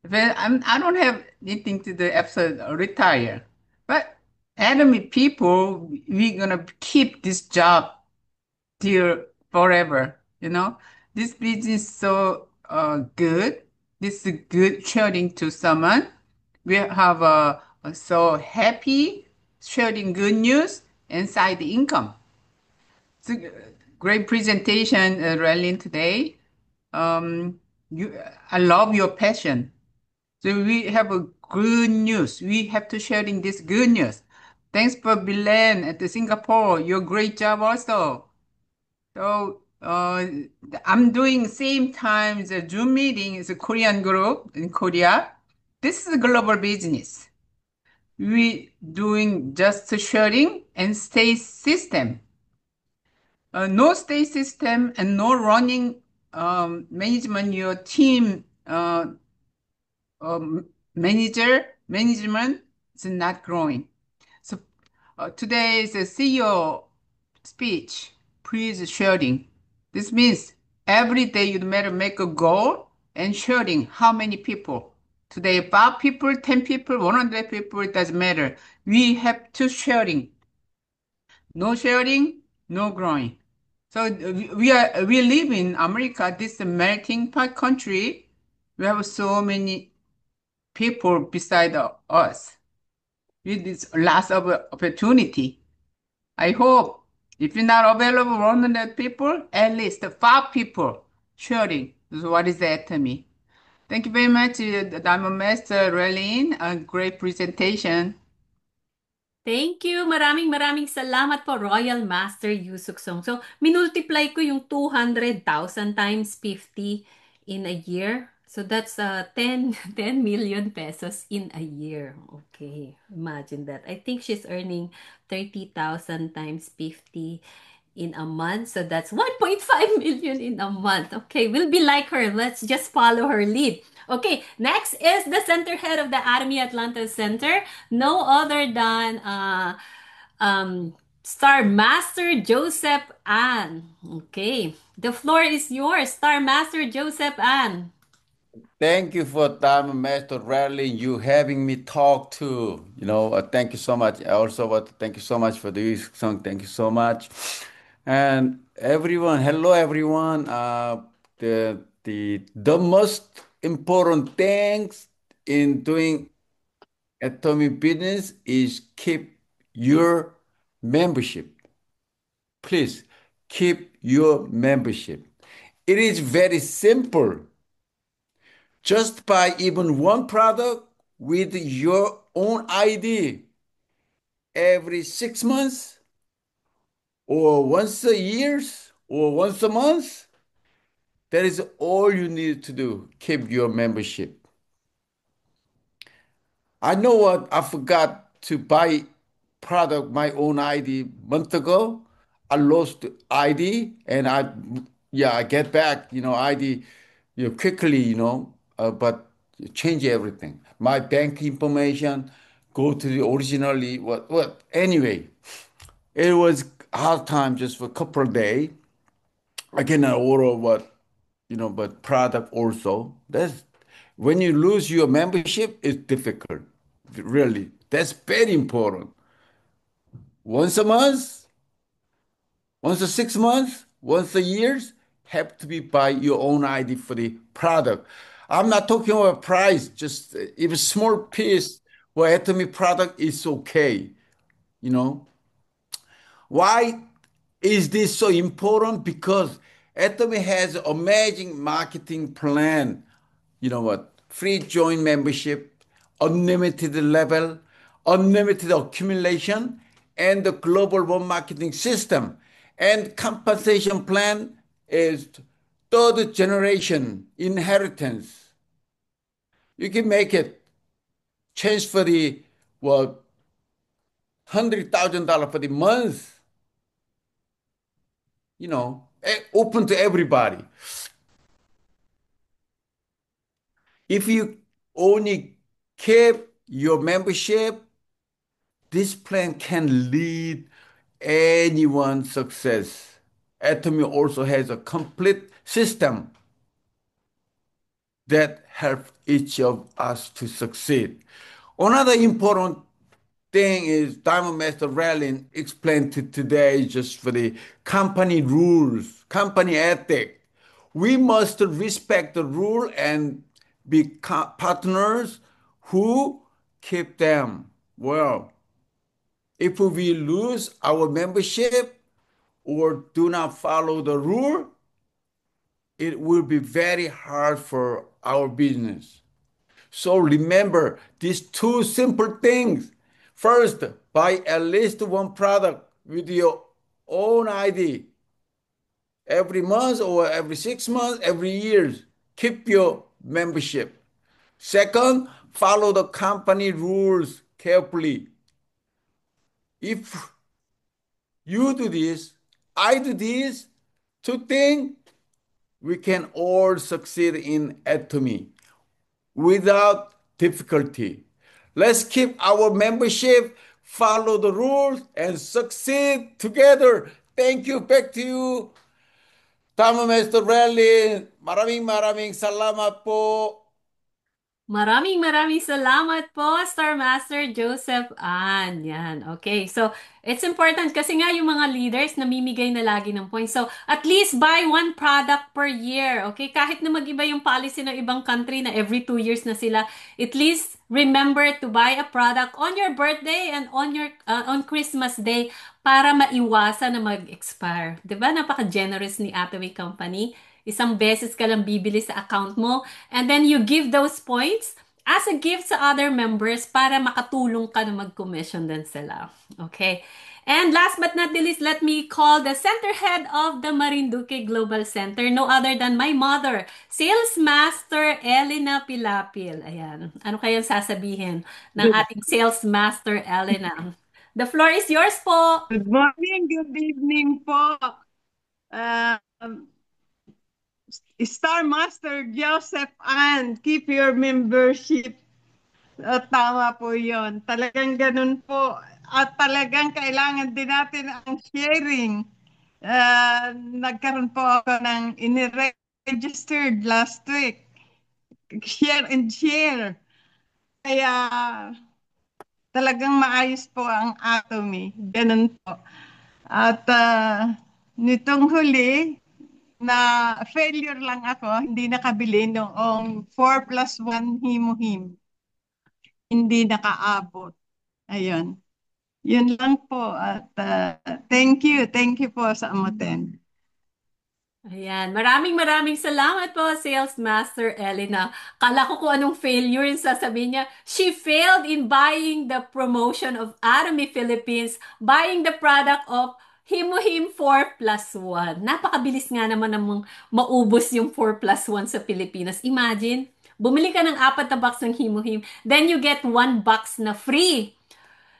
But I don't have needing to the episode retire. But enemy people, we're gonna keep this job till forever. You know, this business so good. This is good sharing to someone. We have so happy sharing good news and side income. It's a great presentation, Rallyn, today. Um, I love your passion. So we have a good news. We have to sharing this good news. Thanks for Bilen at the Singapore. Your great job also. So I'm doing same time the Zoom meeting is a Korean group in Korea. This is a global business. We doing just sharing and stay system. No stay system and no running management your team um, management is not growing. So today is a CEO speech, please sharing. This means every day you matter make a goal and sharing how many people. Today, 5 people, 10 people, 100 people, it doesn't matter. We have to sharing. No sharing, no growing. So we live in America, this melting pot country. We have so many people beside us. With this lots of opportunity. I hope if you're not available 100 people, at least 5 people sharing. This is what is that to me. Thank you very much, Diamond Master Raylene. A great presentation. Thank you. Maraming salamat po, Royal Master Yusuk Song. So, minultiply ko yung 200,000 times 50 in a year. So, that's 10, 10 million pesos in a year. Okay, imagine that. I think she's earning 30,000 times 50 in a month. So that's 1.5 million in a month. Okay, we'll be like her. Let's just follow her lead. Okay, next is the center head of the Atomy Atlanta Center. No other than Star Master Joseph Ann. Okay, the floor is yours, Star Master Joseph Ann. Thank you for time, Master Rally. You having me talk to. Thank you so much. I also want to thank you so much for the song. Thank you so much. And everyone, hello everyone. The most important things in doing atomic business is keep your membership. Please keep your membership. It is very simple. Just buy even one product with your own ID every 6 months or once a year or once a month. That is all you need to do. Keep your membership. I know what I forgot to buy product my own ID month ago. I lost ID and I get back, ID, quickly, but change everything. My bank information, go to the originally, what, anyway, it was hard time just for a couple of days. I cannot order but product also. That's when you lose your membership, it's difficult. Really. That's very important. Once a month, once a 6 months, once a year, have to be buy your own ID for the product. I'm not talking about price, just if a small piece for Atomy product is okay, you know. Why is this so important? Because Atomy has an amazing marketing plan. You know what? Free joint membership, unlimited level, unlimited accumulation, and the global one marketing system. And compensation plan is third generation inheritance. You can make it change for the well $100,000 for the month, open to everybody. If you only keep your membership, this plan can lead anyone's success. Atomy also has a complete system that help each of us to succeed. Another important thing is Diamond Master Rallin explained to today just for the company rules, company ethic. We must respect the rule and be partners who keep them. Well, if we lose our membership or do not follow the rule, it will be very hard for our business. So remember these two simple things. First, buy at least one product with your own ID every month or every 6 months, every year. Keep your membership. Second, follow the company rules carefully. If you do this, I do this, two things, we can all succeed in Atomy without difficulty. Let's keep our membership, follow the rules, and succeed together. Thank you. Back to you, Tama Master Rally. Maraming salamat po. Maraming salamat po, Star Master Joseph Ann. Yan, okay. So, it's important kasi nga yung mga leaders namimigay na lagi ng points. So, at least buy one product per year, okay? Kahit na mag-iba yung policy ng ibang country na every 2 years na sila, at least remember to buy a product on your birthday and on your on Christmas Day para maiwasan na mag-expire. 'Di ba? Napaka-generous ni Ataway Company. Isang beses ka lang bibili sa account mo and then you give those points as a gift sa other members para makatulong ka na mag-commission din sila. Okay? And last but not the least, let me call the center head of the Marinduque Global Center, no other than my mother, Sales Master Elena Pilapil. Ayan. Ano kayang sasabihin ng ating Sales Master Elena? The floor is yours po. Good morning, good evening po. Star Master Joseph Ann, keep your membership. Tama po yon. Talagang ganun po. At talagang kailangan din natin ang sharing. Nagkaroon po ako ng in-registered last week. Share and share. Kaya talagang maayos po ang Atomy. Ganun po. At nitong huli, na failure lang ako, hindi nakabili noong 4+1 Himuhim. Hindi nakaabot. Ayun. Yun lang po. At thank you po sa Amoten. Ayan. Maraming salamat po, Sales Master Elena. Kala ko kung anong failure yung sasabihin niya. She failed in buying the promotion of Atomy Philippines, buying the product of Himuhim 4+1. Napakabilis nga naman namang maubos yung 4+1 sa Pilipinas. Imagine, bumili ka ng 4 na box ng Himuhim, then you get 1 box na free.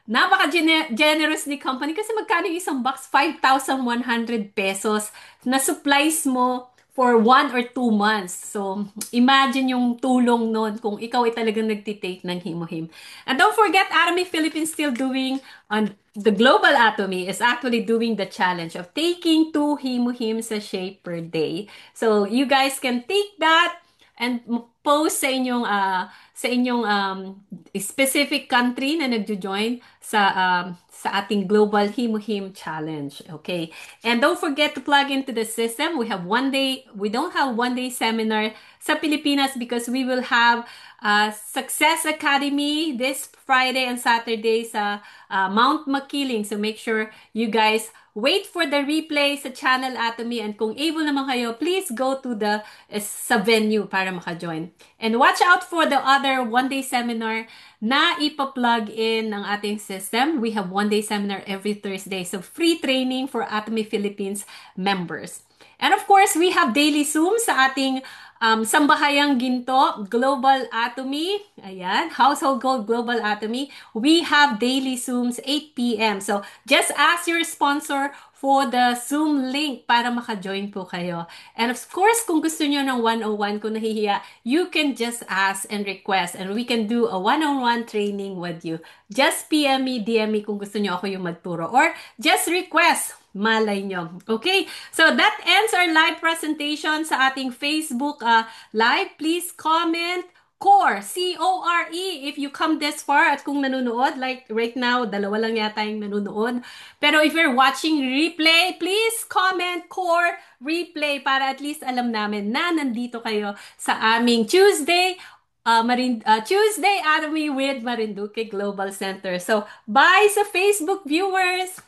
Napaka-generous ni company kasi magkano yung isang box? 5,100 pesos na supplies mo for 1 or 2 months. So, imagine yung tulong nun kung ikaw ay talagang nagtitake ng Himuhim. And don't forget, Atomy Philippines still doing on the Global Atomy is actually doing the challenge of taking 2 Himuhim sachet per day. So, you guys can take that and post sa inyong specific country na nagjo-join sa ating Global Himuhim Challenge. Okay? And don't forget to plug into the system. We don't have one-day seminar sa Pilipinas because we will have Success Academy this Friday and Saturday sa Mount Makiling. So make sure you guys wait for the replay sa Channel Atomy and kung able naman kayo, please go to sa venue para maka-join. And watch out for the other one-day seminar na ipa-plug in ng ating system. We have one-day seminar every Thursday. So free training for Atomy Philippines members. And of course, we have daily Zoom sa ating Sambahayang Ginto, Global Atomy, ayan, Household Gold Global Atomy. We have daily Zooms 8 p.m. So just ask your sponsor for the Zoom link para maka-join po kayo. And of course, kung gusto nyo ng 101, kung nahihiya, you can just ask and request and we can do a one-on-one training with you. Just PM me, DM me kung gusto nyo ako yung magturo. Or just request. Malay nyo. Okay? So that ends our live presentation sa ating Facebook live. Please comment CORE, C-O-R-E, if you come this far at kung nanonood, like right now, dalawa lang yata yung nanonood. Pero if you're watching replay, please comment CORE replay para at least alam namin na nandito kayo sa aming Tuesday Tuesday Anatomy with Marinduque Global Center. So, bye sa Facebook viewers!